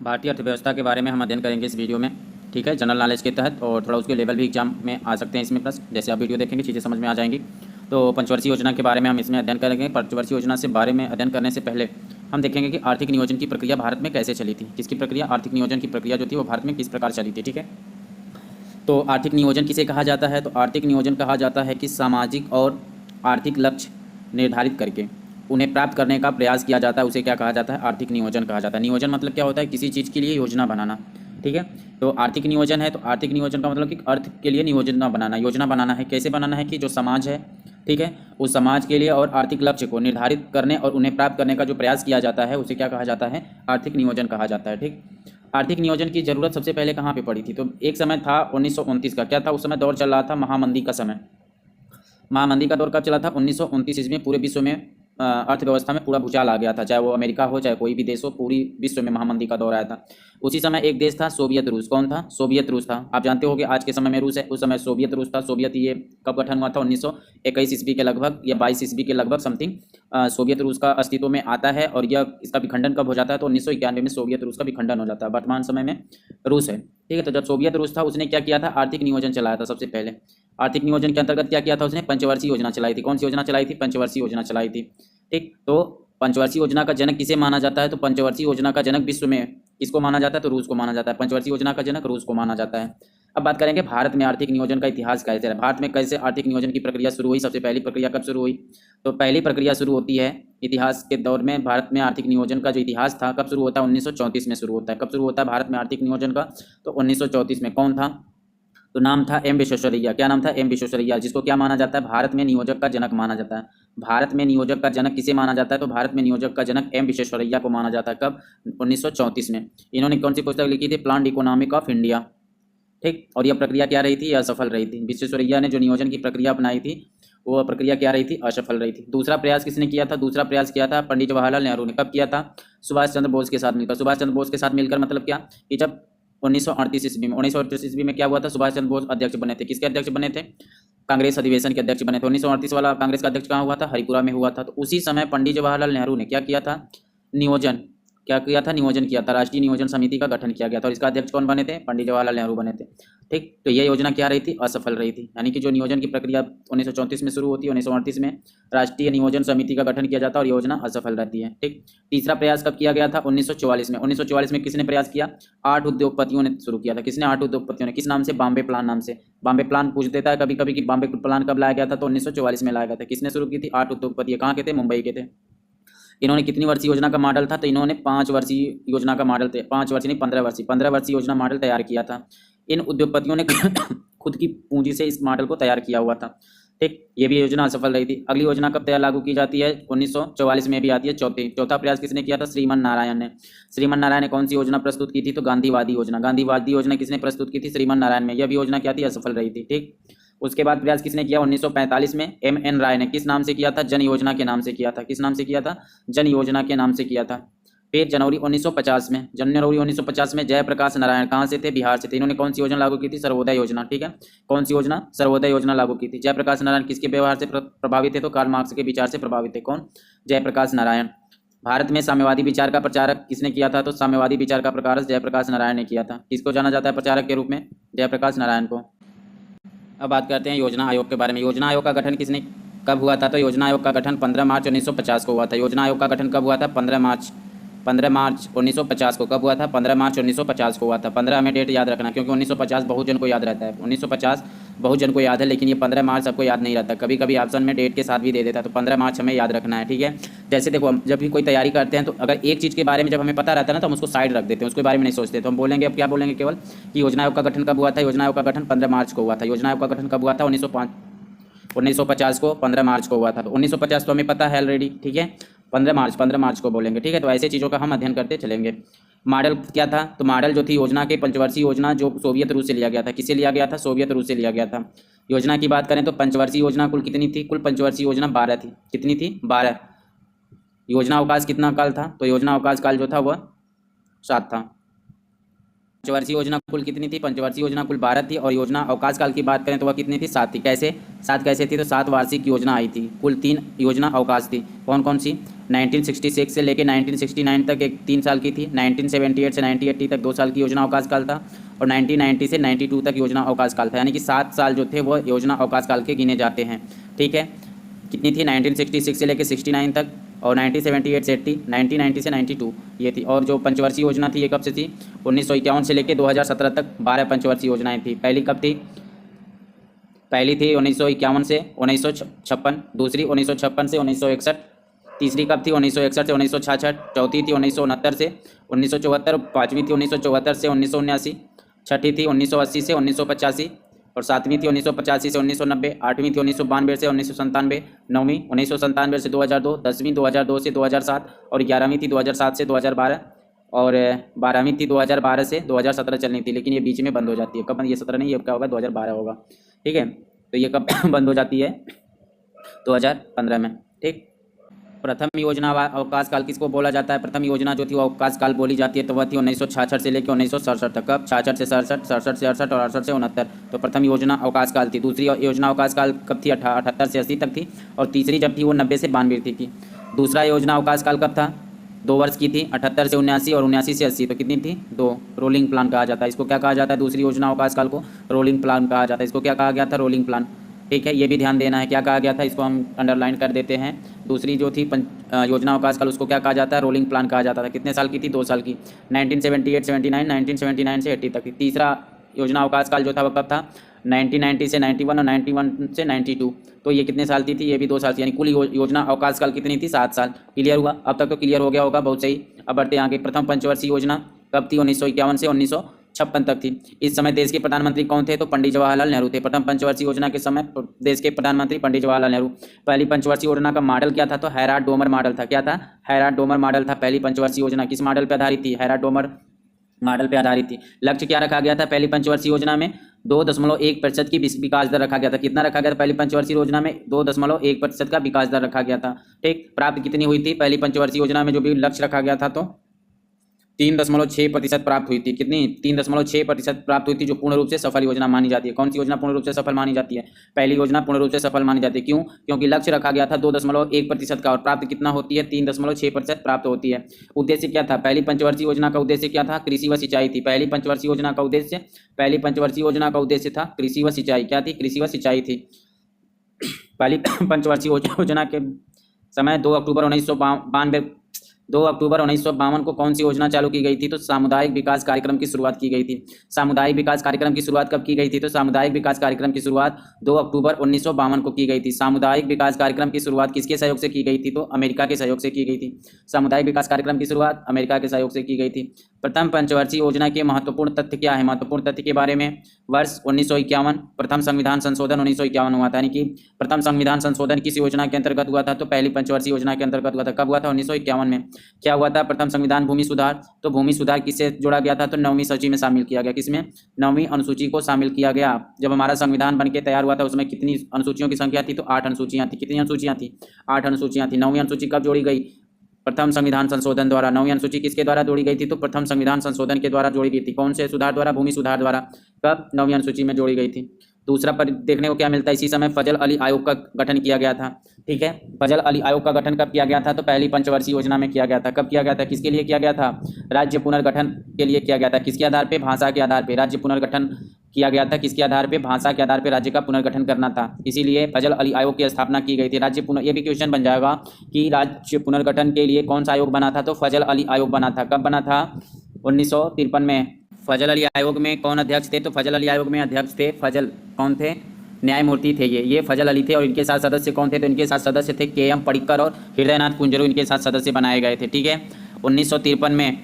भारतीय अर्थव्यवस्था के बारे में हम अध्ययन करेंगे इस वीडियो में। ठीक है, जनरल नॉलेज के तहत, और थोड़ा उसके लेवल भी एग्जाम में आ सकते हैं इसमें प्रश्न। जैसे आप वीडियो देखेंगे चीज़ें समझ में आ जाएंगी। तो पंचवर्षीय योजना के बारे में हम इसमें अध्ययन करेंगे। पंचवर्षीय योजना से बारे में अध्ययन करने से पहले हम देखेंगे कि आर्थिक नियोजन की प्रक्रिया भारत में कैसे चली थी। किसकी प्रक्रिया? आर्थिक नियोजन की प्रक्रिया जो थी वो भारत में किस प्रकार चली थी। ठीक है, तो आर्थिक नियोजन किसे कहा जाता है? तो आर्थिक नियोजन कहा जाता है कि सामाजिक और आर्थिक लक्ष्य निर्धारित करके उन्हें प्राप्त करने का प्रयास किया जाता है, उसे क्या कहा जाता है? आर्थिक नियोजन कहा जाता है। नियोजन मतलब क्या होता है? किसी चीज़ के लिए योजना बनाना। ठीक है, तो आर्थिक नियोजन है, तो आर्थिक नियोजन का मतलब कि अर्थ के लिए नियोजना बनाना। योजना बनाना है, कैसे बनाना है? कि जो समाज है, ठीक है, उस समाज के लिए और आर्थिक लक्ष्य को निर्धारित करने और उन्हें प्राप्त करने का जो प्रयास किया जाता है उसे क्या कहा जाता है? आर्थिक नियोजन कहा जाता है। ठीक, आर्थिक नियोजन की जरूरत सबसे पहले कहाँ पे पड़ी थी? तो एक समय था 1929 का। क्या था उस समय? दौर चल रहा था महामंदी का समय। महामंदी का दौर कब चला था? 1929 ईस्वी में पूरे विश्व में अर्थव्यवस्था में पूरा भूचाल आ गया था। चाहे वो अमेरिका हो, चाहे कोई भी देश हो, पूरी विश्व में महामंदी का दौर आया था। उसी समय एक देश था सोवियत रूस। कौन था? सोवियत रूस था। आप जानते हो कि आज के समय में रूस है, उस समय सोवियत रूस था। सोवियत ये कब गठन हुआ था? 1921 ईस्वी के लगभग या 22 ईस्वी के लगभग समथिंग सोवियत रूस का अस्तित्व में आता है। और यह इसका विखंडन कब हो जाता है? तो 1991 में सोवियत रूस का विखंडन हो जाता है। वर्तमान समय में रूस है। ठीक है, तो जब सोवियत रूस था उसने क्या किया था? आर्थिक नियोजन चलाया था सबसे पहले। आर्थिक नियोजन के अंतर्गत क्या किया था उसने? पंचवर्षीय योजना चलाई थी। कौन सी योजना चलाई थी? पंचवर्षीय योजना चलाई थी। ठीक, तो पंचवर्षीय योजना का जनक किसे माना जाता है? तो पंचवर्षीय योजना का जनक विश्व में किसको माना जाता है? तो रूस को माना जाता है। पंचवर्षीय योजना का जनक रूस को माना जाता है। अब बात करेंगे भारत में आर्थिक नियोजन का इतिहास कैसे रहा। भारत में कैसे आर्थिक नियोजन की प्रक्रिया शुरू हुई? सबसे पहली प्रक्रिया कब शुरू हुई? तो पहली प्रक्रिया शुरू होती है इतिहास के दौर में। भारत में आर्थिक नियोजन का जो इतिहास था कब शुरू होता है? 1934 में शुरू होता है। कब शुरू होता है भारत में आर्थिक नियोजन का? तो 1934 में। कौन था? तो नाम था एम विश्वेश्वरैया। क्या नाम था? एम विश्वेश्वरैया, जिसको क्या माना जाता है? भारत में नियोजक का जनक माना जाता है। भारत में नियोजक का जनक किसे माना जाता है? तो भारत में नियोजक का जनक एम विश्वेश्वरैया को माना जाता है। कब? 1934 में। इन्होंने कौन सी पुस्तक लिखी थी? Planned economic of India. ठीक, और यह प्रक्रिया क्या रही थी? यह असफल रही थी। विश्वेश्वरैया ने जो नियोजन की प्रक्रिया अपनाई थी वो प्रक्रिया क्या रही थी? असफल रही थी। दूसरा प्रयास किसने किया था? दूसरा प्रयास किया था पंडित जवाहरलाल नेहरू ने। कब किया था? सुभाष चंद्र बोस के साथ मिलकर। सुभाष चंद्र बोस के साथ मिलकर मतलब क्या? कि जब 1938 ईस्वी में 1938 ईस्वी में क्या हुआ था? सुभाष चंद्र बोस अध्यक्ष बने थे। किसके अध्यक्ष बने थे? कांग्रेस अधिवेशन के अध्यक्ष बने थे। 1938 वाला कांग्रेस का अध्यक्ष कहाँ हुआ था? हरिपुरा में हुआ था। तो उसी समय पंडित जवाहरलाल नेहरू ने क्या किया था? नियोजन। क्या किया था? नियोजन किया था। राष्ट्रीय नियोजन समिति का गठन किया गया था और इसका अध्यक्ष कौन बने थे? पंडित जवाहरलाल नेहरू बने थे। ठीक, तो यह योजना क्या रही थी? असफल रही थी। यानी कि जो नियोजन की प्रक्रिया 1934 में शुरू होती है, 1938 में राष्ट्रीय नियोजन समिति का गठन किया जाता है और योजना असफल रहती है। ठीक, तीसरा प्रयास कब किया गया था? 1944 में। 1944 में किसने प्रयास किया? 8 उद्योगपतियों ने शुरू किया था। किसने? 8 उद्योगपतियों ने। किस नाम से? बॉम्बे प्लान नाम से। बॉम्बे प्लान पूछ देता है कभी कभी कि बॉम्बे प्लान कब लाया गया था? तो 1944 में लाया गया था। किसने शुरू की थी? 8 उद्योगपति। कहाँ के थे? मुंबई के थे। इन्होंने कितनी वर्षीय योजना का मॉडल था? तो इन्होंने 5 वर्षीय योजना का मॉडल थे। 5 वर्षीय नहीं, 15 वर्षीय योजना मॉडल तैयार किया था। इन उद्योगपतियों ने खुद की पूंजी से इस मॉडल को तैयार किया हुआ था। ठीक, ये भी योजना असफल रही थी। अगली योजना कब तैयार लागू की जाती है? 1944 में भी आती है। चौथा प्रयास किसने किया था? श्रीमन नारायण ने। श्रीमन नारायण ने कौन सी योजना प्रस्तुत की थी? तो गांधीवादी योजना। गांधीवादी योजना किसने प्रस्तुत की थी? श्रीमन नारायण में। यह भी योजना क्या थी? असफल रही थी। ठीक, उसके बाद प्रयास किसने किया? 1945 में एम एन राय ने। किस नाम से किया था? जन योजना के नाम से किया था। किस नाम से किया था? जन योजना के नाम से किया था। फिर जनवरी 1950 में जयप्रकाश नारायण कहाँ से थे? बिहार से थे। इन्होंने कौन सी योजना लागू की थी? सर्वोदय योजना। ठीक है, कौन सी योजना? सर्वोदय योजना लागू की थी। जयप्रकाश नारायण किसके व्यवहार से प्रभावित थे? तो कार्ल मार्क्स के विचार से प्रभावित थे। कौन? जयप्रकाश नारायण। भारत में साम्यवादी विचार का प्रचारक किसने किया था? तो साम्यवादी विचार का प्रकाश जयप्रकाश नारायण ने किया था। किसको जाना जाता है प्रचारक के रूप में? जयप्रकाश नारायण को। अब बात करते हैं योजना आयोग के बारे में। योजना आयोग का गठन किसने कब हुआ था? तो योजना आयोग का गठन 15 मार्च 1950 को हुआ था। योजना आयोग का गठन कब हुआ था? 15 मार्च 1950 को। कब हुआ था? 15 मार्च 1950 को हुआ था। 15 हमें डेट याद रखना, क्योंकि 1950 बहुत जन को याद रहता है। 1950 बहुत जन को याद है, लेकिन ये 15 मार्च सबको याद नहीं रहता। कभी कभी ऑप्शन में डेट के साथ भी दे देता है, तो 15 मार्च हमें याद रखना है। ठीक है, जैसे देखो हम जब भी कोई तैयारी करते हैं तो अगर एक चीज़ के बारे में जब हमें पता रहता है ना तो हम उसको साइड रख देते हैं, उसके बारे में नहीं सोचते। तो हम बोलेंगे, अब क्या बोलेंगे केवल कि योजना आयोग का गठन कब हुआ था? योजना आयोग का गठन 15 मार्च को हुआ था। योजना आयोग का गठन कब हुआ था? 1950 को 15 मार्च को हुआ था। तो 1950 तो हमें पता है ऑलरेडी। ठीक है, 15 मार्च को बोलेंगे। ठीक है, तो ऐसे चीज़ों का हम अध्ययन करते चलेंगे। मॉडल क्या था? तो मॉडल जो थी योजना के पंचवर्षीय योजना जो सोवियत रूस से लिया गया था। किससे लिया गया था? सोवियत रूस से लिया गया था। योजना की बात करें तो पंचवर्षीय योजना कुल कितनी थी? कुल पंचवर्षीय योजना 12 थी। कितनी थी? 12। योजना अवकाश कितना काल था? तो योजना अवकाश काल जो था वह 7 था। पंचवर्षीय योजना कुल कितनी थी? पंचवर्षीय योजना कुल 12 थी। और योजना अवकाश काल की बात करें तो वह कितनी थी? 7 थी। कैसे 7 कैसे थी? तो 7 वार्षिक योजना आई थी। कुल 3 योजना अवकाश थी। कौन कौन सी? 1966 से लेकर 1969 तक एक 3 साल की थी। 1978 से 1980 तक 2 साल की योजना अवकाश काल था। और 1990 से 92 तक योजना अवकाश काल था। यानी कि 7 साल जो थे वो योजना अवकाश काल के गिने जाते हैं। ठीक है, कितनी थी? 1966 से लेकर 69 तक। और 1978 से 80, 1990 से 92 ये थी। और जो पंचवर्षीय योजना थी ये कब से थी? 1951 से लेकर 2017 तक 12 पंचवर्षीय योजनाएं थी। पहली कब थी? पहली थी 1951 से 1956, दूसरी 1956 से 1961, तीसरी कब थी? 1961 से 1966, चौथी थी 1969 से 1974, पाँचवीं थी 1974 से 1979, छठी थी 1980 से 1985, और सातवीं थी 1985 से 1990, आठवीं थी 1992 से 1997, नौवीं 1997 से 2002, 10वीं 2002 से 2007, और 11वीं थी 2007 से 2012, और 12वीं थी 2012 से 2017 चलनी थी। लेकिन ये बीच में बंद हो जाती है। कब? ये 17 नहीं, ये क्या होगा? 2012 होगा। ठीक है, तो ये कब बंद हो जाती है? 2015 में। ठीक, प्रथम योजना अवकाश काल किसको बोला जाता है? प्रथम योजना जो थी वो अवकाश काल बोली जाती है तो वह थी 1966 से लेकर 1967 तक। कब? 66 से 67, 67 से 68 और 68 से 69। तो प्रथम योजना अवकाश काल थी। दूसरी योजना अवकाश काल कब थी? 78 से 80 तक थी। और तीसरी जब थी वो 90 से 92 थी। दूसरा योजना अवकाश काल कब था? 2 वर्ष की थी, 78 से 79 और 79 से 80। तो कितनी थी? 2। रोलिंग प्लान कहा जाता है इसको। क्या कहा जाता है? दूसरी योजना अवकाश काल को रोलिंग प्लान कहा जाता है। इसको क्या कहा गया था? Rolling plan. ठीक है, ये भी ध्यान देना है क्या कहा गया था, इसको हम अंडरलाइन कर देते हैं। दूसरी जो थी योजना अवकाश काल उसको क्या कहा जाता है? रोलिंग प्लान कहा जाता था। कितने साल की थी? 2 साल की, 1978-79, 1979 से 80 तक थी। तीसरा योजना अवकाश काल जो था वह कब था? 1990 से 91 और 91 से 92। तो ये कितने साल की थी? ये भी 2 साल की। यानी कुल योजना अवकाश काल कितनी थी? 7 साल। क्लियर हुआ? अब तक तो क्लियर हो गया होगा, बहुत सही। अब बढ़ते हैं आगे। प्रथम पंचवर्षीय योजना कब थी? 1951 से 1956 तक थी। इस समय देश के प्रधानमंत्री कौन थे? तो पंडित जवाहरलाल नेहरू थे। प्रथम पंचवर्षीय योजना के समय देश के प्रधानमंत्री पंडित जवाहरलाल नेहरू। पहली पंचवर्षीय योजना का मॉडल क्या था? तो हैराड डोमर मॉडल था। क्या था? हैराड डोमर मॉडल था। पहली पंचवर्षीय योजना किस मॉडल पर आधारित थी? हैराड डोमर मॉडल पे आधारित थी। लक्ष्य क्या रखा गया था पहली पंचवर्षीय योजना में? 2.1% की विकास दर रखा गया था। कितना रखा गया था पहली पंचवर्षीय योजना में? 2.1% का विकास दर रखा गया था। ठीक, प्राप्त कितनी हुई थी पहली पंचवर्षीय योजना में? जो भी लक्ष्य रखा गया था तो 3.6% प्राप्त हुई थी। कितनी? 3.6% प्राप्त हुई थी, जो पूर्ण रूप से सफल योजना मानी जाती है। कौन सी योजना पूर्ण रूप से सफल मानी जाती है? पहली योजना पूर्ण रूप से सफल मानी जाती है। क्यों? क्योंकि लक्ष्य रखा गया था 2.1% का, और प्राप्त कितना होती है? 3.6% प्राप्त होती है। उद्देश्य क्या था पहली पंचवर्षीय योजना का? उद्देश्य क्या था? कृषि व सिंचाई थी। पहली पंचवर्षीय योजना का उद्देश्य था कृषि व सिंचाई। क्या थी? कृषि व सिंचाई थी। पहली पंचवर्षीय योजना के समय 2 अक्टूबर 1952 को कौन सी योजना चालू की गई थी? तो सामुदायिक विकास कार्यक्रम की शुरुआत की गई थी। सामुदायिक विकास कार्यक्रम की शुरुआत कब की गई थी? तो सामुदायिक विकास कार्यक्रम की शुरुआत 2 अक्टूबर 1952 को की गई थी। सामुदायिक विकास कार्यक्रम की शुरुआत किसके सहयोग से की गई थी? तो अमेरिका के सहयोग से की गई थी। सामुदायिक विकास कार्यक्रम की शुरुआत अमेरिका के सहयोग से की गई थी। प्रथम पंचवर्षीय योजना के महत्वपूर्ण तथ्य क्या है? महत्वपूर्ण तथ्य के बारे में, वर्ष 1951 प्रथम संविधान संशोधन 1951 हुआ था। यानी कि प्रथम संविधान संशोधन किस योजना के अंतर्गत हुआ था? तो पहली पंचवर्षीय योजना के अंतर्गत हुआ था। कब हुआ था? 1951 में। क्या हुआ था? प्रथम संविधान भूमि सुधार। तो भूमि सुधार किससे जोड़ा गया था? तो 9वीं सूची में शामिल किया गया। किसमें? 9वीं अनुसूची को शामिल किया गया। जब हमारा संविधान बनके तैयार हुआ था उसमें कितनी अनुसूचियों की संख्या थी? तो 8 अनुसूचियां थी। कितनी अनुसूचियां थी? 8 अनुसूचियां थी। 9वीं अनुसूची कब जोड़ी गई? प्रथम संविधान संशोधन द्वारा। 9वीं अनुसूची किसके द्वारा जोड़ी गई थी? तो प्रथम संविधान संशोधन के द्वारा जोड़ी गई थी। कौन से सुधार द्वारा? भूमि सुधार द्वारा। कब? 9वीं अनुसूची में जोड़ी गई थी। दूसरा पर देखने को क्या मिलता है? इसी समय फजल अली आयोग का गठन किया गया था। ठीक है, फजल अली आयोग का गठन कब किया गया था? तो पहली पंचवर्षीय योजना में किया गया था। कब किया गया था? किसके लिए किया गया था? राज्य पुनर्गठन के लिए किया गया था। किसके आधार पे? भाषा के आधार पे। राज्य पुनर्गठन किया गया था। किसके आधार पे? भाषा के आधार पे राज्य का पुनर्गठन करना था। इसीलिए फजल अली आयोग की स्थापना की गई थी। ये भी क्वेश्चन बन जाएगा कि राज्य पुनर्गठन के लिए कौन सा आयोग बना था? तो फजल अली आयोग बना था। कब बना था? 1953 में। फजल अली आयोग में कौन अध्यक्ष थे? तो फजल अली आयोग में अध्यक्ष थे फजल, कौन थे? न्यायमूर्ति थे ये फजल अली थे। और इनके साथ सदस्य कौन थे? तो इनके साथ सदस्य थे KM पडिक्कर और हृदयनाथ कुंजरू, इनके साथ सदस्य बनाए गए थे। ठीक है, 1953 में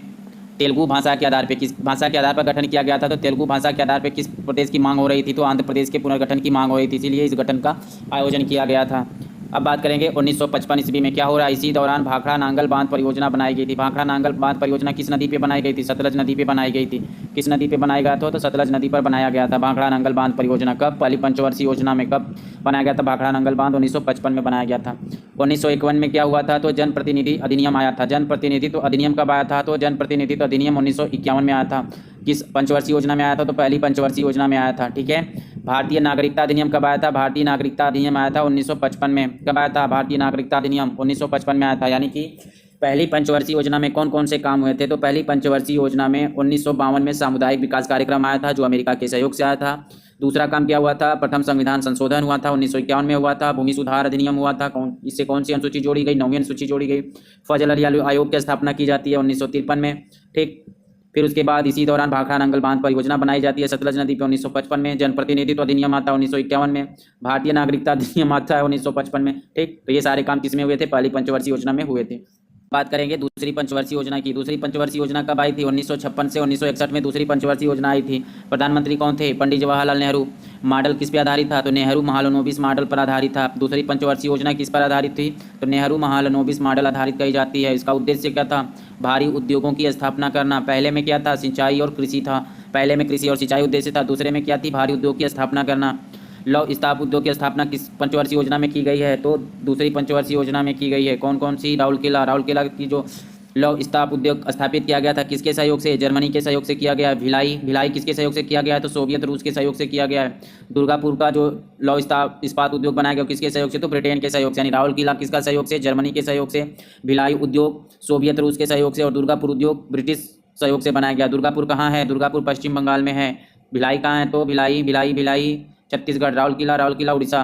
तेलुगु भाषा के आधार पर किस भाषा के आधार पर गठन किया गया था? तो तेलुगु भाषा के आधार पर किस प्रदेश की मांग हो रही थी? तो आंध्र प्रदेश के पुनर्गठन की मांग हो रही थी। इसीलिए इस गठन का आयोजन किया गया था। अब बात करेंगे 1955 ईस्वी में क्या हो रहा है। इसी दौरान भाखड़ा नांगल बांध परियोजना बनाई गई थी। भाखड़ा नांगल बांध परियोजना किस नदी पे बनाई गई थी? सतलज नदी पे बनाई गई थी। किस नदी पे बनाया गया था? तो सतलज नदी पर बनाया गया था भाखड़ा नांगल बांध परियोजना। कब? पहली पंचवर्षीय योजना में। कब बनाया गया था भाखड़ा नांगल बांध? 1955 में बनाया गया था। 1951 में क्या हुआ था? तो जनप्रतिनिधि अधिनियम आया था। जनप्रतिनिधित्व अधिनियम कब आया था? तो जनप्रतिनिधित्व अधिनियम 1951 में आया था। किस पंचवर्षीय योजना में आया था? तो पहली पंचवर्षीय योजना में आया था। ठीक है। भारतीय नागरिकता अधिनियम कब आया था? भारतीय नागरिकता अधिनियम आया था 1955 में। कब आया था भारतीय नागरिकता अधिनियम? 1955 में आया था। यानी कि पहली पंचवर्षीय योजना में कौन कौन से काम हुए थे? तो पहली पंचवर्षीय योजना में 1952 में सामुदायिक विकास कार्यक्रम आया था, जो अमेरिका के सहयोग से आया था। दूसरा काम क्या हुआ था? प्रथम संविधान संशोधन हुआ था, 1951 में हुआ था। भूमि सुधार अधिनियम हुआ था। इससे कौन सी अनुसूची जोड़ी गई? 9वीं अनुसूची जोड़ी गई। फजल अली आयोग की स्थापना की जाती है 1953 में। ठीक। फिर उसके बाद इसी दौरान भाखड़ा नांगल बांध परियोजना बनाई जाती है सतलज नदी पे 1955 में। जनप्रतिनिधित्व अधिनियम आता है 1951 में। भारतीय नागरिकता अधिनियम आता है 1955 में। ठीक। तो ये सारे काम किसमें हुए थे? पहली पंचवर्षीय योजना में हुए थे। बात करेंगे दूसरी पंचवर्षीय योजना की। दूसरी पंचवर्षीय योजना कब आई थी? 1956 से 1961 में दूसरी पंचवर्षीय योजना आई थी। प्रधानमंत्री कौन थे? पंडित जवाहरलाल नेहरू। मॉडल किस पे आधारित था? तो नेहरू महालनोबिस मॉडल पर आधारित था। दूसरी पंचवर्षीय योजना किस पर आधारित थी? तो नेहरू महालनोबिस मॉडल आधारित कही जाती है। इसका उद्देश्य क्या था? भारी उद्योगों की स्थापना करना। पहले में क्या था? सिंचाई और कृषि था। पहले में कृषि और सिंचाई उद्देश्य था। दूसरे में क्या थी? भारी उद्योग की स्थापना करना। लौह इस्पात उद्योग की स्थापना किस पंचवर्षीय योजना में की गई है? तो दूसरी पंचवर्षीय योजना में की गई है। कौन कौन सी? राउरकेला की जो लौह इस्पात उद्योग स्थापित किया गया था किसके सहयोग से? जर्मनी के सहयोग से किया गया है। भिलाई किसके सहयोग से किया गया है? तो सोवियत रूस के सहयोग से किया गया है। दुर्गापुर का जो लौह इस्पात उद्योग बनाया गया किसके सहयोग से? तो ब्रिटेन के सहयोग से। यानी राउरकेला किसका सहयोग से? जर्मनी के सहयोग से। भिलाई उद्योग सोवियत रूस के सहयोग से। और दुर्गापुर उद्योग ब्रिटिश सहयोग से बनाया गया। दुर्गापुर कहाँ है? दुर्गापुर पश्चिम बंगाल में है। भिलाई कहाँ है? तो भिलाई छत्तीसगढ़। राउरकेला उड़ीसा।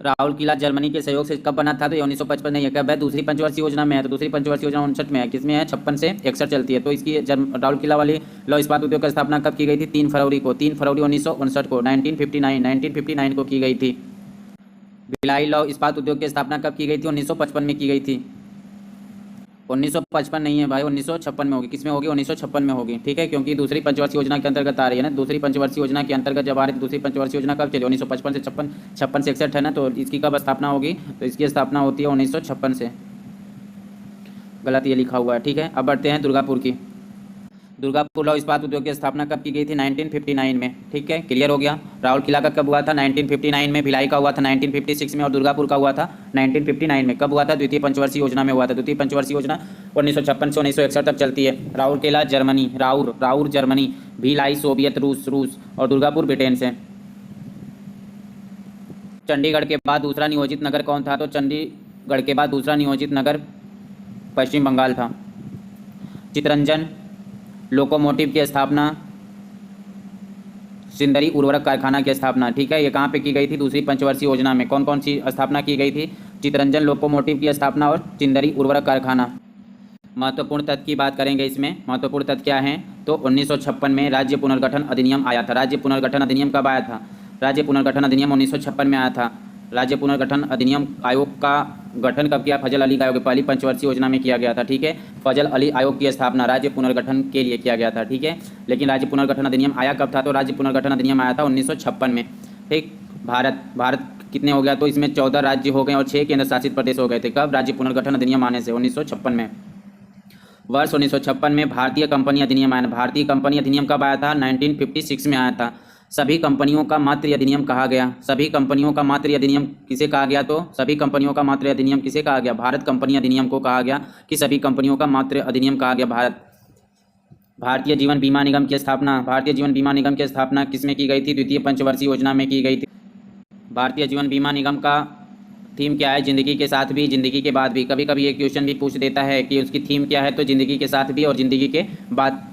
राउरकेला जर्मनी के सहयोग से कब बना था? तो 1955 नहीं है। कब है? दूसरी पंचवर्षीय योजना में है। तो दूसरी पंचवर्षीय योजना 59 में है। किसमें है? 56 से 61 चलती है। तो इसकी राउरकेला वाली लौह इस्पात उद्योग की स्थापना कब की गई थी? 3 फरवरी को। 3 फरवरी 1959 को। 1959 को की गई थी। भिलाई लौह इस्पात उद्योग की स्थापना कब की गई थी? 1955 में की गई थी। 1955 नहीं है भाई, 1956 में होगी। किसमें होगी? 1956 में होगी। ठीक है, क्योंकि दूसरी पंचवर्षीय योजना के अंतर्गत आ रही है ना। दूसरी पंचवर्षीय योजना के अंतर्गत जब आ रही है, दूसरी पंचवर्षीय योजना कब चली? 1955 से 56 से 61 है ना। तो इसकी कब स्थापना होगी? तो इसकी स्थापना होती है 1956 से। गलत ये लिखा हुआ है। ठीक है, अब बढ़ते हैं दुर्गापुर की। दुर्गापुर लौह इस्पात उद्योग की स्थापना कब की गई थी? 1959 में। ठीक है, क्लियर हो गया। राउरकेला का कब हुआ था? 1959 में। भिलाई का हुआ था 1956 में। और दुर्गापुर का हुआ था 1959 में। कब हुआ था? द्वितीय पंचवर्षीय योजना में हुआ था। द्वितीय पंचवर्षीय योजना 1956 से 1961 तक चलती है। राउरकेला जर्मनी, राउर जर्मनी। भिलाई सोवियत रूस और दुर्गापुर ब्रिटेन से। चंडीगढ़ के बाद दूसरा नियोजित नगर कौन था? तो चंडीगढ़ के बाद दूसरा नियोजित नगर पश्चिम बंगाल था। चितरंजन लोकोमोटिव की स्थापना, सिंदरी उर्वरक कारखाना की स्थापना। ठीक है, ये कहाँ पे की गई थी? दूसरी पंचवर्षीय योजना में। कौन कौन सी स्थापना की गई थी? चितरंजन लोकोमोटिव की स्थापना और सिंदरी उर्वरक कारखाना। महत्वपूर्ण तथ्य की बात करेंगे इसमें। महत्वपूर्ण तथ्य क्या हैं? तो 1956 में राज्य पुनर्गठन अधिनियम आया था। राज्य पुनर्गठन अधिनियम कब आया था? राज्य पुनर्गठन अधिनियम 1956 में आया था। राज्य पुनर्गठन अधिनियम आयोग का गठन कब किया? फजल अली आयोग पहली पंचवर्षीय योजना में किया गया था। ठीक है, फजल अली आयोग की स्थापना राज्य पुनर्गठन के लिए किया गया था। ठीक है, लेकिन राज्य पुनर्गठन अधिनियम आया कब था? तो राज्य पुनर्गठन अधिनियम आया था 1956 में। ठीक, भारत कितने हो गया? तो इसमें 14 राज्य हो गए और 6 केंद्र शासित प्रदेश हो गए थे। कब? राज्य पुनर्गठन अधिनियम आने से 1956 में। वर्ष 1956 में भारतीय कंपनी अधिनियम आया। भारतीय कंपनी अधिनियम कब आया था? 1956 में आया था। सभी कंपनियों का मातृ अधिनियम कहा गया। सभी कंपनियों का मातृ अधिनियम किसे कहा गया? तो सभी कंपनियों का मातृ अधिनियम किसे कहा गया? भारत कंपनी अधिनियम को कहा गया कि सभी कंपनियों का मातृ अधिनियम कहा गया भारत। भारतीय जीवन बीमा निगम की स्थापना, भारतीय जीवन बीमा निगम की स्थापना किसमें की गई थी? द्वितीय पंचवर्षीय योजना में की गई थी। भारतीय जीवन बीमा निगम का थीम क्या है? जिंदगी के साथ भी, जिंदगी के बाद भी। कभी कभी ये क्वेश्चन भी पूछ देता है कि उसकी थीम क्या है, तो जिंदगी के साथ भी और जिंदगी के बाद।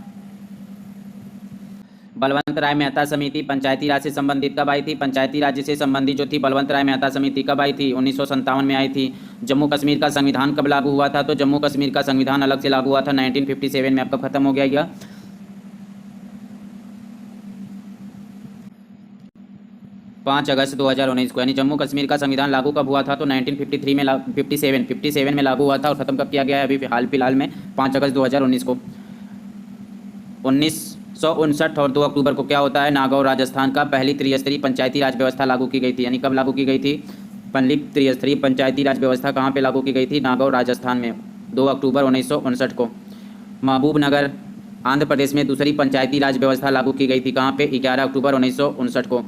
बलवंत राय मेहता समिति पंचायती राज से संबंधित कब आई थी? पंचायती राज्य से संबंधित जो थी बलवंत राय मेहता समिति कब आई थी? 1957 में आई थी। जम्मू कश्मीर का संविधान कब लागू हुआ था? तो जम्मू कश्मीर का संविधान अलग से लागू हुआ था 1957 में। अब कब खत्म हो गया यह? 5 अगस्त 2019 को। यानी जम्मू कश्मीर का संविधान लागू कब हुआ था? तो 1953 में 57 में लागू हुआ था। और ख़त्म कब किया गया है? अभी हाल फिलहाल में 5 अगस्त 2019 को। 1959 और 2 अक्टूबर को क्या होता है? नागौर राजस्थान का पहली त्रिस्तरीय पंचायती राज व्यवस्था लागू की गई थी। यानी कब लागू की गई थी? पहली त्रिस्तरीय पंचायती राज व्यवस्था कहाँ पे लागू की गई थी? नागौर राजस्थान में 2 अक्टूबर 1959 को। महबूबनगर आंध्र प्रदेश में दूसरी पंचायती राज व्यवस्था लागू की गई थी कहाँ पे? 11 अक्टूबर 1959 को।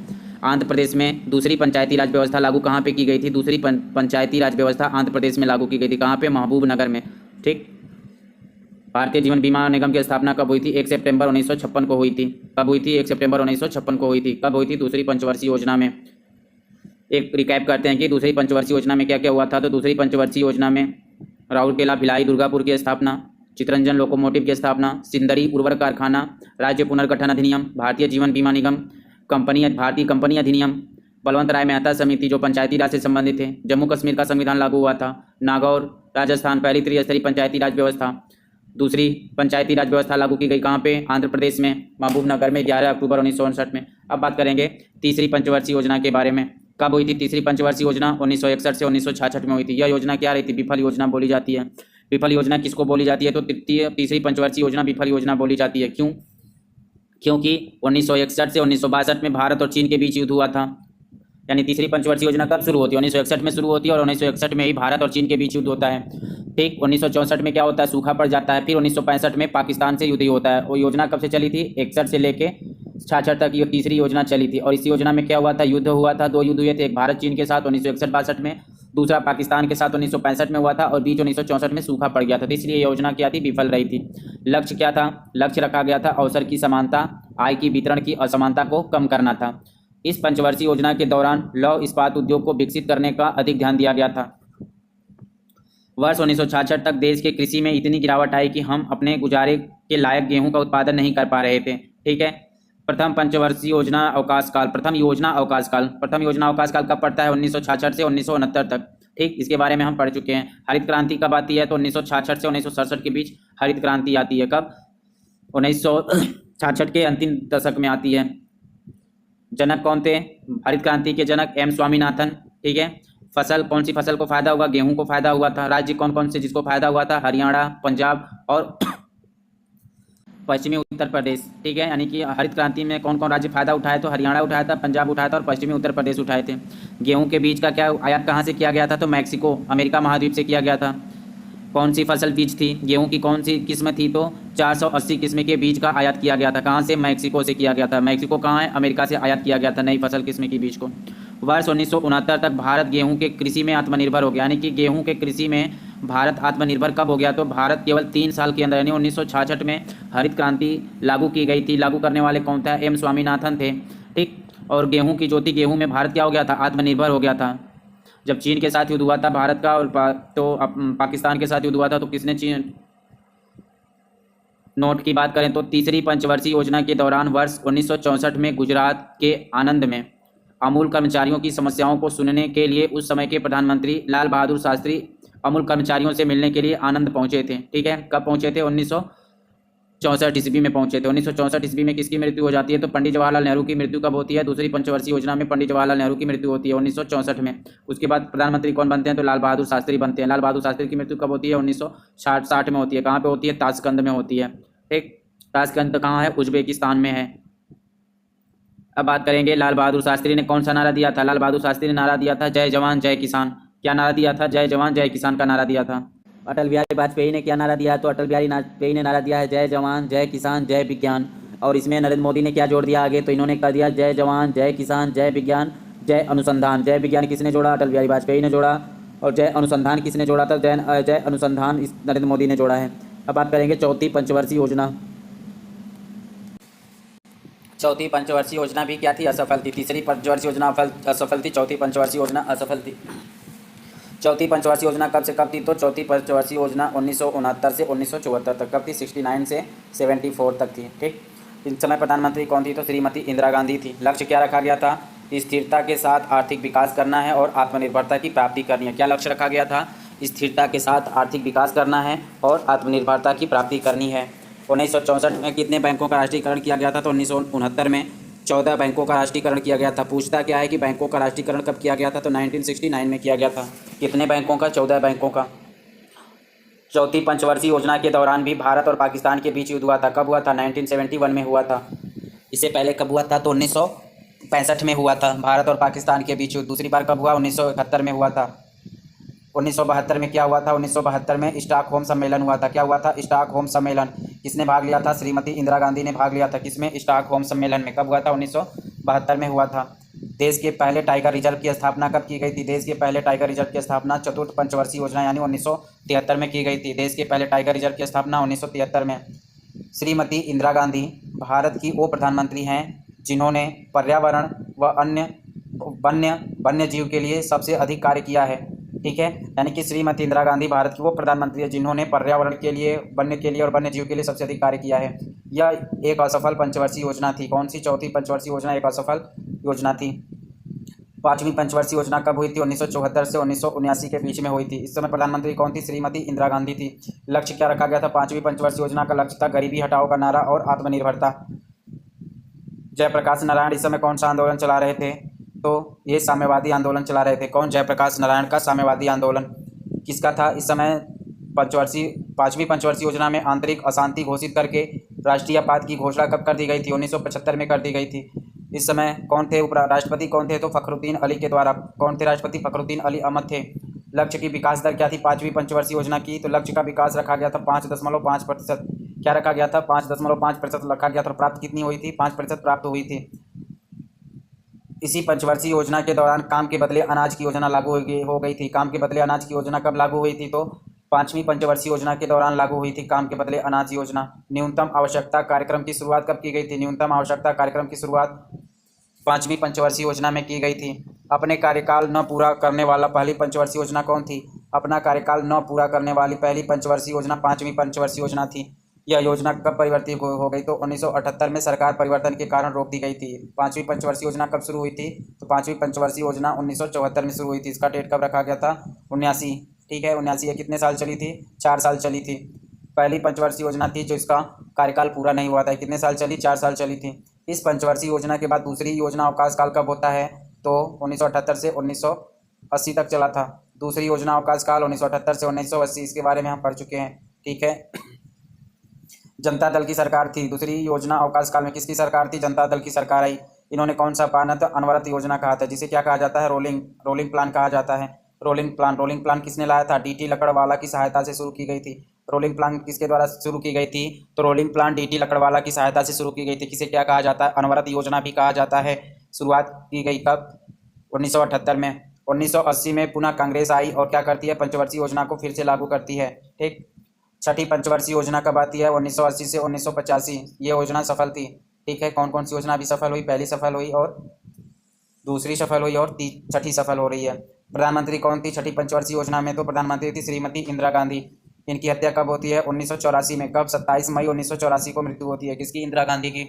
आंध्र प्रदेश में दूसरी पंचायती राज व्यवस्था लागू कहाँ पे की गई थी? दूसरी पंचायती राज व्यवस्था आंध्र प्रदेश में लागू की गई थी कहाँ पे? महबूबनगर में। ठीक। भारतीय जीवन बीमा निगम की स्थापना कब हुई थी? 1 सितंबर 1956 को हुई थी। कब हुई थी? 1 सितंबर 1956 को हुई थी। कब हुई थी? दूसरी पंचवर्षीय योजना में। एक रिकैप करते हैं कि दूसरी पंचवर्षीय योजना में क्या क्या हुआ था। तो दूसरी पंचवर्षीय योजना में राउरकेला भिलाई दुर्गापुर की स्थापना, चितरंजन लोकोमोटिव की स्थापना, सिंदरी उर्वरक कारखाना, राज्य पुनर्गठन अधिनियम, भारतीय जीवन बीमा निगम, भारतीय कंपनी अधिनियम, बलवंत राय मेहता समिति जो पंचायती राज से संबंधित थे, जम्मू कश्मीर का संविधान लागू हुआ था, नागौर राजस्थान पहली त्रिस्तरीय पंचायती राज व्यवस्था, दूसरी पंचायती राज व्यवस्था लागू की गई कहाँ पे? आंध्र प्रदेश में, महबूबनगर में 11 अक्टूबर 1959 में। अब बात करेंगे तीसरी पंचवर्षीय योजना के बारे में। कब हुई थी तीसरी पंचवर्षीय योजना? 1961 से 1966 में हुई थी। यह योजना क्या रही थी? विफल योजना बोली जाती है। विफल योजना किसको बोली जाती है? तो तीसरी पंचवर्षीय योजना विफल योजना बोली जाती है। क्यों? क्योंकि 1961 से 1962 में भारत और चीन के बीच युद्ध हुआ था। यानी तीसरी पंचवर्षीय योजना कब शुरू होती है? 1961 में शुरू होती है और 1961 में ही भारत और चीन के बीच युद्ध होता है। ठीक। 1964 में क्या होता है? सूखा पड़ जाता है। फिर 1965 में पाकिस्तान से युद्ध होता है। वो योजना कब से चली थी? 61 से लेके 66 तक ये तीसरी योजना चली थी। और इस योजना में क्या हुआ था? युद्ध हुआ था। 2 युद्ध हुए थे, एक भारत चीन के साथ 1961-62 में, दूसरा पाकिस्तान के साथ 1965 में हुआ था और बीच 1964 में सूखा पड़ गया था। तो इसलिए योजना क्या थी? विफल रही थी। लक्ष्य क्या था? लक्ष्य रखा गया था अवसर की समानता, आय की वितरण की असमानता को कम करना था। इस पंचवर्षीय योजना के दौरान लौह इस्पात उद्योग को विकसित करने का अधिक ध्यान दिया गया था। वर्ष 1966 तक देश के कृषि में इतनी गिरावट आई कि हम अपने गुजारे के लायक गेहूं का उत्पादन नहीं कर पा रहे थे। ठीक है। प्रथम पंचवर्षीय योजना अवकाश काल। प्रथम योजना अवकाश काल कब पड़ता है? 1966 से 1969 तक। ठीक। इसके बारे में हम पढ़ चुके हैं। हरित क्रांति कब आती है? तो 1966 से 1967 के बीच हरित क्रांति आती है। कब? 1966 के अंतिम दशक में आती है। जनक कौन थे? हरित क्रांति के जनक एम स्वामीनाथन। ठीक है। फसल कौन सी फसल को फायदा हुआ? गेहूं को फायदा हुआ था। राज्य कौन कौन से जिसको फायदा हुआ था? हरियाणा, पंजाब और पश्चिमी उत्तर प्रदेश। ठीक है। यानी कि हरित क्रांति में कौन कौन राज्य फायदा उठाए? तो हरियाणा उठाया था, पंजाब उठाया था और पश्चिमी उत्तर प्रदेश उठाए थे। गेहूं के बीज का क्या आयात कहाँ से किया गया था? तो मैक्सिको, अमेरिका महाद्वीप से किया गया था। कौन सी फसल बीज थी? गेहूं की कौन सी किस्म थी? तो 480 किस्म के बीज का आयात किया गया था। कहाँ से? मैक्सिको से किया गया था। मैक्सिको कहाँ है? अमेरिका से आयात किया गया था नई फसल किस्म की बीज को। वर्ष 1969 तक भारत गेहूं के कृषि में आत्मनिर्भर हो गया। यानी कि गेहूं के कृषि में भारत आत्मनिर्भर कब हो गया? तो भारत केवल 3 साल के अंदर, यानी 1966 में हरित क्रांति लागू की गई थी। लागू करने वाले कौन था? एम स्वामीनाथन थे। ठीक। और गेहूं की ज्योति, गेहूं में भारत क्या हो गया था? आत्मनिर्भर हो गया था। जब चीन के साथ युद्ध हुआ था भारत का और पाकिस्तान के साथ युद्ध हुआ था तो किसने चीन नोट की बात करें तो तीसरी पंचवर्षीय योजना के दौरान वर्ष 1964 में गुजरात के आणंद में अमूल कर्मचारियों की समस्याओं को सुनने के लिए उस समय के प्रधानमंत्री लाल बहादुर शास्त्री अमूल कर्मचारियों से मिलने के लिए आणंद पहुंचे थे। ठीक है। कब पहुंचे थे? 1964 ईस्वी में पहुंचे थे। 1964 ईस्वी में किसकी मृत्यु हो जाती है? तो पंडित जवाहरलाल नेहरू की मृत्यु कब होती है? दूसरी पंचवर्षीय योजना में पंडित जवाहरलाल नेहरू की मृत्यु होती है 1964 में। उसके बाद प्रधानमंत्री कौन बनते हैं? तो लाल बहादुर शास्त्री बनते हैं। लाल बहादुर शास्त्री की मृत्यु कब होती है? 1960 में होती है। कहाँ पे होती है? ताशकंद में होती है। ठीक। ताशकंद कहाँ है? उज्बेकिस्तान में है। अब बात करेंगे लाल बहादुर शास्त्री ने कौन सा नारा दिया था? लाल बहादुर शास्त्री ने नारा दिया था जय जवान जय किसान। क्या नारा दिया था? जय जवान जय किसान का नारा दिया था। अटल बिहारी वाजपेयी ने क्या नारा दिया है? तो अटल बिहारी वाजपेयी ने नारा दिया है जय जवान जय किसान जय विज्ञान। और इसमें नरेंद्र मोदी ने क्या जोड़ दिया आगे? तो इन्होंने कह दिया जय जवान जय किसान जय विज्ञान जय अनुसंधान। जय विज्ञान किसने जोड़ा? अटल बिहारी वाजपेयी ने जोड़ा। और जय अनुसंधान किसने जोड़ा था? जय अनुसंधान नरेंद्र मोदी ने जोड़ा है। अब बात करेंगे चौथी पंचवर्षीय योजना। चौथी पंचवर्षीय योजना भी क्या थी? असफल थी। तीसरी पंचवर्षीय योजना असफल थी, चौथी पंचवर्षीय योजना असफल थी। चौथी पंचवर्षीय योजना कब से कब थी? तो चौथी पंचवर्षीय योजना 1969 से 1974 तक। कब थी? 69 से 74 तक थी। ठीक। इस समय प्रधानमंत्री कौन थी? तो श्रीमती इंदिरा गांधी थी। लक्ष्य क्या रखा गया था? स्थिरता के साथ आर्थिक विकास करना है और आत्मनिर्भरता की प्राप्ति करनी है। क्या लक्ष्य रखा गया था? स्थिरता के साथ आर्थिक विकास करना है और आत्मनिर्भरता की प्राप्ति करनी है। 1964 में कितने बैंकों का राष्ट्रीयकरण किया गया था? तो 1969 में 14 बैंकों का राष्ट्रीयकरण किया गया था। पूछता क्या है कि बैंकों का राष्ट्रीयकरण कब किया गया था? तो 1969 में किया गया था। कितने बैंकों का? 14 बैंकों का। चौथी पंचवर्षीय योजना के दौरान भी भारत और पाकिस्तान के बीच युद्ध हुआ था। कब हुआ था? 1971 में हुआ था। इससे पहले कब हुआ था? तो 65 में हुआ था भारत और पाकिस्तान के बीच युद्ध। दूसरी बार कब हुआ? 1971 में हुआ था। 1972 में क्या हुआ था? 1972 में स्टॉकहोम सम्मेलन हुआ था। क्या हुआ था? स्टॉकहोम सम्मेलन। किसने भाग लिया था? श्रीमती इंदिरा गांधी ने भाग लिया था। किसमें? स्टॉकहोम सम्मेलन में। कब हुआ था? 1972 में हुआ था। देश के पहले टाइगर रिजर्व की स्थापना कब की गई थी? देश के पहले टाइगर रिजर्व की स्थापना चतुर्थ पंचवर्षीय योजना यानी 1973 में की गई थी। देश के पहले टाइगर रिजर्व की स्थापना 1973 में। श्रीमती इंदिरा गांधी भारत की वो प्रधानमंत्री हैं जिन्होंने पर्यावरण व अन्य वन्य जीव के लिए सबसे अधिक कार्य किया है। ठीक है, यानी कि श्रीमती इंदिरा गांधी भारत की वो प्रधानमंत्री है जिन्होंने पर्यावरण के लिए, वन्य के लिए और वन्य जीव के लिए सबसे अधिक कार्य किया है। यह एक असफल पंचवर्षीय योजना थी। कौन सी? चौथी पंचवर्षीय योजना एक असफल योजना थी। पांचवी पंचवर्षीय योजना कब हुई थी? 1974 से 1979 के बीच में हुई थी। इस समय प्रधानमंत्री कौन थी? श्रीमती इंदिरा गांधी थी। लक्ष्य क्या रखा गया था? पांचवी पंचवर्षीय योजना का लक्ष्य था गरीबी हटाओ का नारा और आत्मनिर्भरता। जयप्रकाश नारायण इस समय कौन सा आंदोलन चला रहे थे? तो ये साम्यवादी आंदोलन चला रहे थे। कौन? जयप्रकाश नारायण का साम्यवादी आंदोलन किसका था? इस समय पांचवी पंचवर्षीय योजना में आंतरिक अशांति घोषित करके राष्ट्रीय आपात की घोषणा कब कर दी गई थी? 1975 में कर दी गई थी। इस समय कौन थे राष्ट्रपति? कौन थे? तो फखरुद्दीन अली के द्वारा। कौन थे राष्ट्रपति? फखरुद्दीन अली अहमद थे। लक्ष्य की विकास दर क्या थी पांचवी पंचवर्षीय योजना की? तो लक्ष्य का विकास रखा गया था 5.5%। क्या रखा गया था? 5.5% रखा गया था। प्राप्त कितनी हुई थी? 5% प्राप्त हुई थी। इसी पंचवर्षीय योजना के दौरान काम के बदले अनाज की योजना लागू हो गई थी। काम के बदले अनाज की योजना कब लागू हुई थी? तो पांचवी पंचवर्षीय योजना के दौरान लागू हुई थी काम के बदले अनाज योजना। न्यूनतम आवश्यकता कार्यक्रम की शुरुआत कब की गई थी? न्यूनतम आवश्यकता कार्यक्रम की शुरुआत पांचवी पंचवर्षीय योजना में की गई थी। अपने कार्यकाल न पूरा करने वाला पहली पंचवर्षीय योजना कौन थी? अपना कार्यकाल न पूरा करने वाली पहली पंचवर्षीय योजना पांचवी पंचवर्षीय योजना थी। यह योजना कब परिवर्तित हो गई? तो 1978 में सरकार परिवर्तन के कारण रोक दी गई थी। पांचवी पंचवर्षीय योजना कब शुरू हुई थी? तो पांचवी पंचवर्षीय योजना 1974 में शुरू हुई थी। इसका डेट कब रखा गया था? 79। ठीक है, 79। कितने साल चली थी? 4 साल चली थी। पहली पंचवर्षीय योजना थी जो इसका कार्यकाल पूरा नहीं हुआ था। कितने साल चली? 4 साल चली थी। इस पंचवर्षीय योजना के बाद दूसरी योजना अवकाश काल कब होता है? तो 1978 से 1980 तक चला था। दूसरी योजना अवकाश काल 1978 से 1980, इसके बारे में हम पढ़ चुके हैं। ठीक है, जनता दल की सरकार थी। दूसरी योजना अवकाश काल में किसकी सरकार थी? जनता दल की सरकार आई। इन्होंने कौन सा पाना था? अनवरत योजना कहा था, जिसे क्या कहा जाता है? रोलिंग प्लान कहा जाता है। रोलिंग प्लान किसने लाया था? डीटी लकड़वाला की सहायता से शुरू की गई थी। रोलिंग प्लान किसके द्वारा शुरू की गई थी? तो रोलिंग प्लान डीटी लकड़वाला की सहायता से शुरू की गई थी। किसे क्या कहा जाता है? अनवरत योजना भी कहा जाता है। शुरुआत की गई कब? 1978 में। 1980 में पुनः कांग्रेस आई और क्या करती है? पंचवर्षीय योजना को फिर से लागू करती है। ठीक। छठी पंचवर्षीय योजना कब आती है? 1980 से 1985। ये योजना सफल थी। ठीक है, कौन कौन सी योजना अभी सफल हुई? पहली सफल हुई और दूसरी सफल हुई और छठी सफल हो रही है। प्रधानमंत्री कौन थी छठी पंचवर्षीय योजना में? तो प्रधानमंत्री थी श्रीमती इंदिरा गांधी। इनकी हत्या कब होती है? 1984 में। कब? 27 मई 1984 को मृत्यु होती है। किसकी? इंदिरा गांधी की।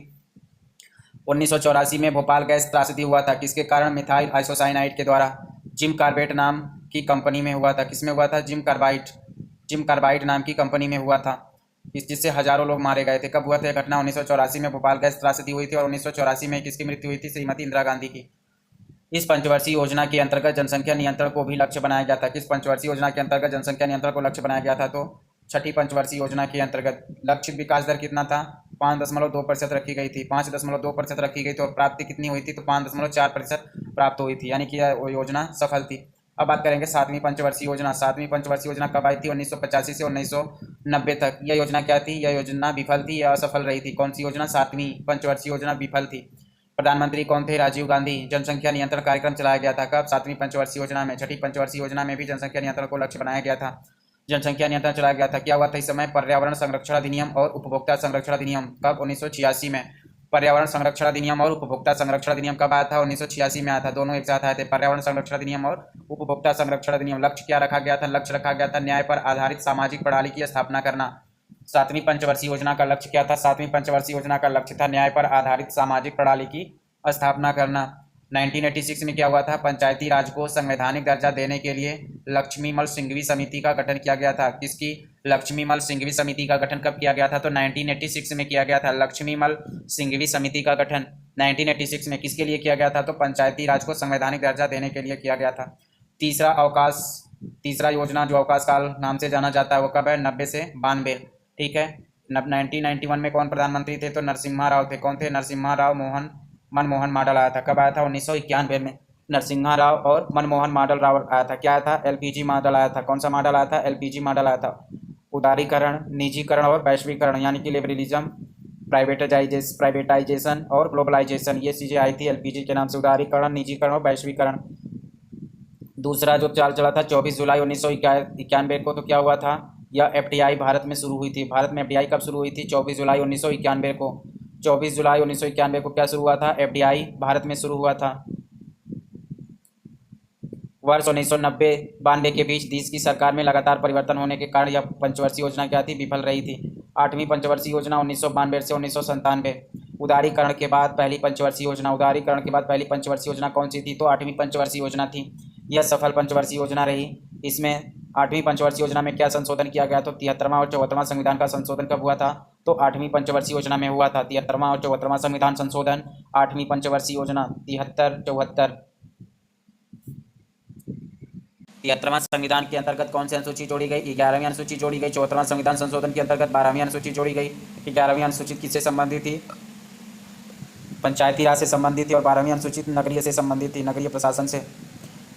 1984 में भोपाल गैस त्रासदी हुआ था। किसके कारण? मिथाइल आइसोसाइनाइड के द्वारा। जिम कार्बेट नाम की कंपनी में हुआ था। किसमें हुआ था? जिम कार्बाइड नाम की कंपनी में हुआ था, जिससे हजारों लोग मारे गए थे। कब हुआ था यह घटना? 1984 में भोपाल गैस त्रासदी हुई थी और 1984 में किसकी मृत्यु हुई थी? श्रीमती इंदिरा गांधी की। इस पंचवर्षीय योजना के अंतर्गत जनसंख्या नियंत्रण को भी लक्ष्य बनाया गया था। किस पंचवर्षीय योजना के अंतर्गत जनसंख्या नियंत्रण को लक्ष्य बनाया गया था? तो छठी पंचवर्षीय योजना के अंतर्गत। लक्ष्य विकास दर कितना था? 5.2% रखी गई थी। 5.2% रखी गई थी और प्राप्ति कितनी हुई थी? तो 5.4% प्राप्त हुई थी, यानी कि यह योजना सफल थी। अब बात करेंगे सातवीं पंचवर्षीय योजना। सातवीं पंचवर्षीय योजना कब आई थी? 1985 से 1990 तक। यह योजना क्या थी? यह योजना विफल थी या असफल रही थी? कौन सी योजना? सातवीं पंचवर्षीय योजना विफल थी। प्रधानमंत्री कौन थे? राजीव गांधी। जनसंख्या नियंत्रण कार्यक्रम चलाया गया था। कब? सातवीं पंचवर्षीय योजना में। छठी पंचवर्षीय योजना में भी जनसंख्या नियंत्रण को लक्ष्य बनाया गया था। जनसंख्या नियंत्रण चलाया गया था। क्या हुआ था इस समय? पर्यावरण संरक्षण अधिनियम और उपभोक्ता संरक्षण अधिनियम। कब? 1986 में। पर्यावरण संरक्षण अधिनियम और उपभोक्ता संरक्षण अधिनियम कब आया था? 1986 में आया था। दोनों एक साथ आए थे, पर्यावरण संरक्षण अधिनियम और उपभोक्ता संरक्षण अधिनियम। लक्ष्य क्या रखा गया था? लक्ष्य रखा गया था न्याय पर आधारित सामाजिक प्रणाली की स्थापना करना। सातवीं पंचवर्षीय योजना का लक्ष्य क्या था? सातवीं पंचवर्षीय योजना का लक्ष्य था न्याय पर आधारित सामाजिक प्रणाली की स्थापना करना। 1986 में क्या हुआ था? पंचायती राज को संवैधानिक दर्जा देने के लिए लक्ष्मीमल सिंघवी समिति का गठन किया गया था। किसकी? लक्ष्मीमल सिंघवी समिति का गठन कब किया गया था? तो 1986 में किया गया था। लक्ष्मीमल सिंघवी समिति का गठन 1986 में किसके लिए किया गया था? तो पंचायती राज को संवैधानिक दर्जा देने के लिए किया गया था। तीसरा योजना जो अवकाश काल नाम से जाना जाता है वो कब है? 90 से 92। ठीक है। 1991 में कौन प्रधानमंत्री थे? तो नरसिम्हा राव थे। कौन थे? नरसिम्हा राव मोहन मनमोहन मॉडल आया था। कब आया था? 1991 में नरसिम्हा राव और मनमोहन मॉडल राव आया था। क्या आया था? एलपीजी मॉडल आया था। कौन सा मॉडल आया था? एलपीजी मॉडल आया था। उदारीकरण, निजीकरण और वैश्वीकरण यानी कि लिबरलिज्म, प्राइवेटाइजेशन और ग्लोबलाइजेशन, ये चीज़ें आई थी एलपीजी के नाम से। उदारीकरण, निजीकरण और वैश्वीकरण। दूसरा जो चाल चला था 24 जुलाई 1991 को, तो क्या हुआ था? यह एफडीआई भारत में शुरू हुई थी। भारत में एफडीआई कब शुरू हुई थी? 24 जुलाई 1991 को। 24 जुलाई 1991 को क्या शुरू हुआ था? एफडीआई भारत में शुरू हुआ था। वर्ष 1990-92 के बीच देश की सरकार में लगातार परिवर्तन होने के कारण यह पंचवर्षीय योजना क्या थी? विफल रही थी। 8वीं पंचवर्षीय योजना 1992 से 1997। उदारीकरण के बाद पहली पंचवर्षीय योजना, उदारीकरण के बाद पहली पंचवर्षीय योजना कौन सी थी? तो 8वीं पंचवर्षीय योजना थी। यह सफल पंचवर्षीय योजना रही। इसमें 8वीं पंचवर्षीय योजना में क्या संशोधन किया गया? तो 73वां और 74वां संविधान का संशोधन कब हुआ था? तो 8वीं पंचवर्षीय योजना में हुआ था। 73वां और 74वां संविधान संशोधन 8वीं पंचवर्षीय योजना। 73वां संविधान के अंतर्गत कौन सी अनुसूची जोड़ी गई? 11वीं अनुसूची जोड़ी गई। 74वां संविधान संशोधन के अंतर्गत 12वीं अनुसूची जोड़ी गई। 11वीं अनुसूची किससे संबंधित थी? पंचायती राज से संबंधित थी। और 12वीं अनुसूचित नगरीय से संबंधित थी, नगरीय प्रशासन से।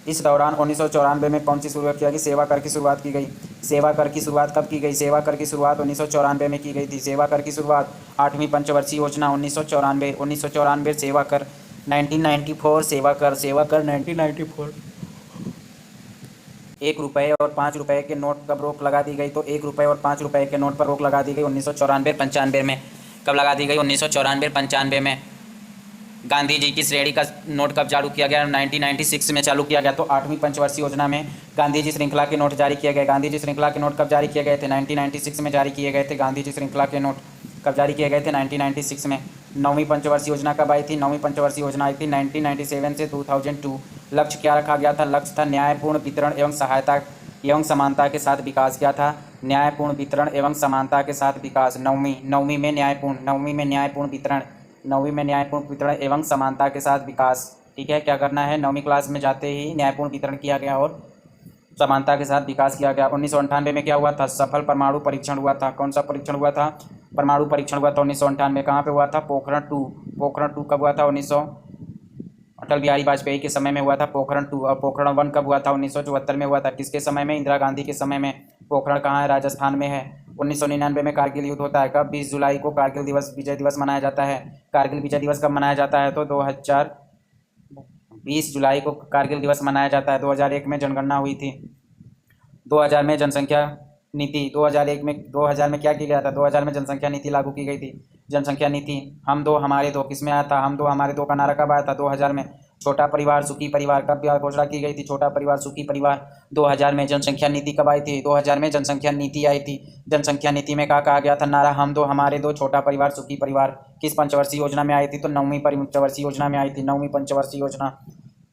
इस दौरान 1994 में कौन सी शुरुआत किया गई? सेवा कर की शुरुआत की गई। सेवा कर की शुरुआत कब की गई? सेवा कर की शुरुआत 1994 में की गई थी। सेवा कर की शुरुआत 8वीं पंचवर्षीय योजना 1994 सेवा कर। 1994 सेवा कर 1994। 1 रुपये और 5 रुपये के नोट कब रोक लगा दी गई? तो 1 रुपये और 5 रुपये के नोट पर रोक लगा दी गई 1994-95 में। कब लगा दी गई? 1994-95 में। गांधी जी की श्रेणी का नोट कब चालू किया गया? 1996 में चालू किया गया। तो 8वीं पंचवर्षीय योजना में गांधी जी श्रृंखला के नोट जारी किए गए। गांधी जी श्रृंखला के नोट कब जारी किए गए थे? 1996 में जारी किए गए थे। गांधी जी श्रृंखला के नोट कब जारी किए गए थे? 1996 में। 9वीं पंचवर्षीय योजना कब आई थी? 9वीं पंचवर्षीय योजना आई थी 1997 से 2002। लक्ष्य क्या रखा गया था? लक्ष्य था न्यायपूर्ण वितरण एवं सहायता एवं समानता के साथ विकास। क्या था? न्यायपूर्ण वितरण एवं समानता के साथ विकास। नौवीं में न्यायपूर्ण वितरण एवं समानता के साथ विकास। ठीक है, क्या करना है? 9वीं क्लास में जाते ही न्यायपूर्ण वितरण किया गया और समानता के साथ विकास किया गया। 1998 में क्या हुआ था? सफल परमाणु परीक्षण हुआ था। कौन सा परीक्षण हुआ था? परमाणु परीक्षण हुआ था 1998। कहाँ पे हुआ था? पोखरण 2। पोखरण 2 कब हुआ था? अटल बिहारी वाजपेयी के समय में हुआ था पोखरण 2। और पोखरण 1 कब हुआ था? 1974 में हुआ था। किसके समय में? इंदिरा गांधी के समय में। पोखरण कहाँ है? राजस्थान में है। 1999 में कारगिल युद्ध होता है। कब? 20 जुलाई को कारगिल दिवस, विजय दिवस मनाया जाता है। कारगिल विजय दिवस कब मनाया जाता है? तो 20 जुलाई को कारगिल दिवस मनाया जाता है। 2001 में जनगणना हुई थी। 2000 में जनसंख्या नीति 2000 में क्या किया गया था? 2000 में जनसंख्या नीति लागू की गई थी। जनसंख्या नीति हम दो हमारे दो किसमें आया था? हम दो हमारे दो का नारा कब आया था? 2000 में। छोटा परिवार सुखी परिवार कब घोषणा की गई थी? छोटा परिवार सुखी परिवार 2000 में। जनसंख्या नीति कब आई थी? 2000 में जनसंख्या नीति आई थी। जनसंख्या नीति में क्या कहा गया था नारा? हम दो हमारे दो, छोटा परिवार सुखी परिवार। किस पंचवर्षीय योजना में आई थी? तो 9वीं पंचवर्षीय योजना में आई थी। 9वीं पंचवर्षीय योजना।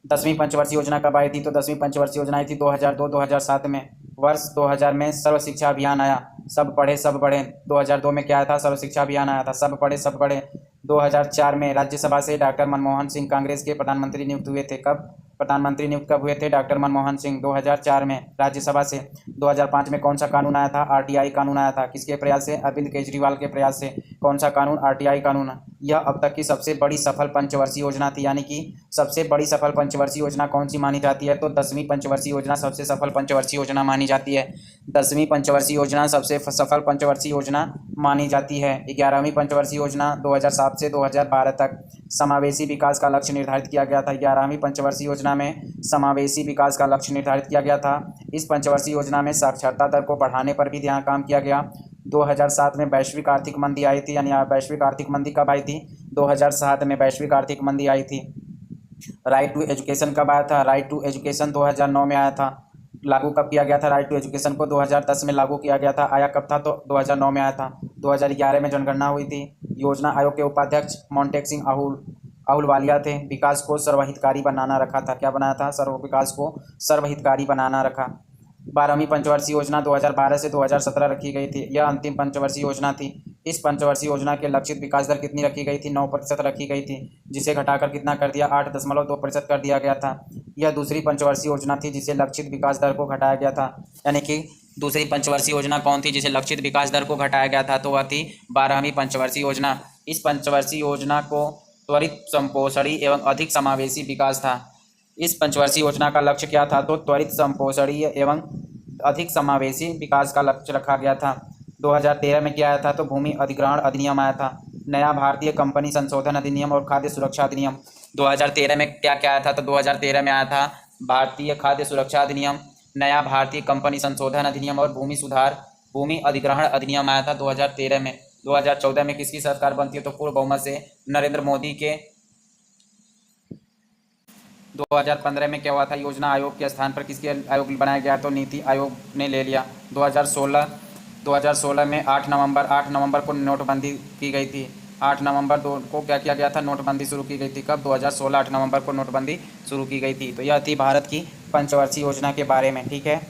10वीं पंचवर्षीय योजना कब आई थी? तो 10वीं पंचवर्षीय योजना आई थी 2002-2007 में। वर्ष 2000 में सर्व शिक्षा अभियान आया, सब पढ़े सब बढ़े। 2002 में क्या आया था? सर्व शिक्षा अभियान आया था, सब पढ़े सब बढ़े। 2004 में राज्यसभा से डॉक्टर मनमोहन सिंह कांग्रेस के प्रधानमंत्री नियुक्त हुए थे। कब प्रधानमंत्री नियुक्त कब हुए थे? डॉक्टर मनमोहन सिंह 2004 में राज्यसभा से। 2005 में कौन सा कानून आया था? आरटीआई कानून आया था। किसके प्रयास से? अरविंद केजरीवाल के प्रयास से। कौन सा कानून? आरटीआई कानून। यह अब तक की सबसे बड़ी सफल पंचवर्षीय योजना थी। यानी कि सबसे बड़ी सफल पंचवर्षीय योजना कौन सी मानी जाती है? तो 10वीं पंचवर्षीय योजना सबसे सफल पंचवर्षीय योजना मानी जाती है। 10वीं पंचवर्षीय योजना सबसे सफल पंचवर्षीय योजना मानी जाती है। 11वीं पंचवर्षीय योजना 2007 से 2012 तक समावेशी विकास का लक्ष्य निर्धारित किया गया था। 11वीं पंचवर्षीय योजना में समावेशी विकास का लक्ष्य निर्धारित किया गया था। इस पंचवर्षीय योजना में साक्षरता दर को बढ़ाने पर भी ध्यान काम किया गया। 2007 में वैश्विक आर्थिक मंदी आई थी। यानी वैश्विक आर्थिक मंदी कब आई थी? 2007 में वैश्विक आर्थिक मंदी आई थी। राइट टू एजुकेशन कब आया था? राइट टू एजुकेशन 2009 में आया था। लागू कब किया गया था? राइट टू एजुकेशन को 2010 में लागू किया गया था। आया कब था? तो 2009 में आया था। 2011 में जनगणना हुई थी। योजना आयोग के उपाध्यक्ष मोंटेक सिंह अहलूवालिया थे। विकास को सर्वहितकारी बनाना रखा था। क्या बनाया था? विकास को सर्वहितकारी बनाना रखा। 12वीं पंचवर्षीय योजना 2012 से 2017 रखी गई थी। यह अंतिम पंचवर्षीय योजना थी। इस पंचवर्षीय योजना के लक्षित विकास दर कितनी रखी गई थी? 9% रखी गई थी, जिसे घटाकर कितना कर दिया? 8.2% कर दिया गया था। यह दूसरी पंचवर्षीय योजना थी जिसे लक्षित विकास दर को घटाया गया था। यानी कि दूसरी पंचवर्षीय योजना कौन थी जिसे लक्षित विकास दर को घटाया गया था? तो वह थी 12वीं पंचवर्षीय योजना। इस पंचवर्षीय योजना को त्वरित संपोषणी एवं अधिक समावेशी विकास था। इस पंचवर्षीय योजना का लक्ष्य क्या था? तो त्वरित संपोषणीय एवं अधिक समावेशी विकास का लक्ष्य रखा गया था। 2013 में क्या आया था? तो भूमि अधिग्रहण अधिनियम आया था। नया भारतीय कंपनी संशोधन अधिनियम और खाद्य सुरक्षा अधिनियम। 2013 में क्या क्या आया था? तो 2013 में आया था भारतीय खाद्य सुरक्षा अधिनियम, नया भारतीय कंपनी संशोधन अधिनियम और भूमि अधिग्रहण अधिनियम आया था 2013 में। 2014 में किसकी सरकार बनती है? तो पूर्ण बहुमत से नरेंद्र मोदी के। 2015 में क्या हुआ था? योजना आयोग के स्थान पर किसके आयोग बनाया गया? तो नीति आयोग ने ले लिया। 2016 में 8 नवंबर को नोटबंदी की गई थी। 8 नवंबर को क्या किया गया था? नोटबंदी शुरू की गई थी। कब? 2016 8 नवंबर को नोटबंदी शुरू की गई थी। तो यह थी भारत की पंचवर्षीय योजना के बारे में। ठीक है।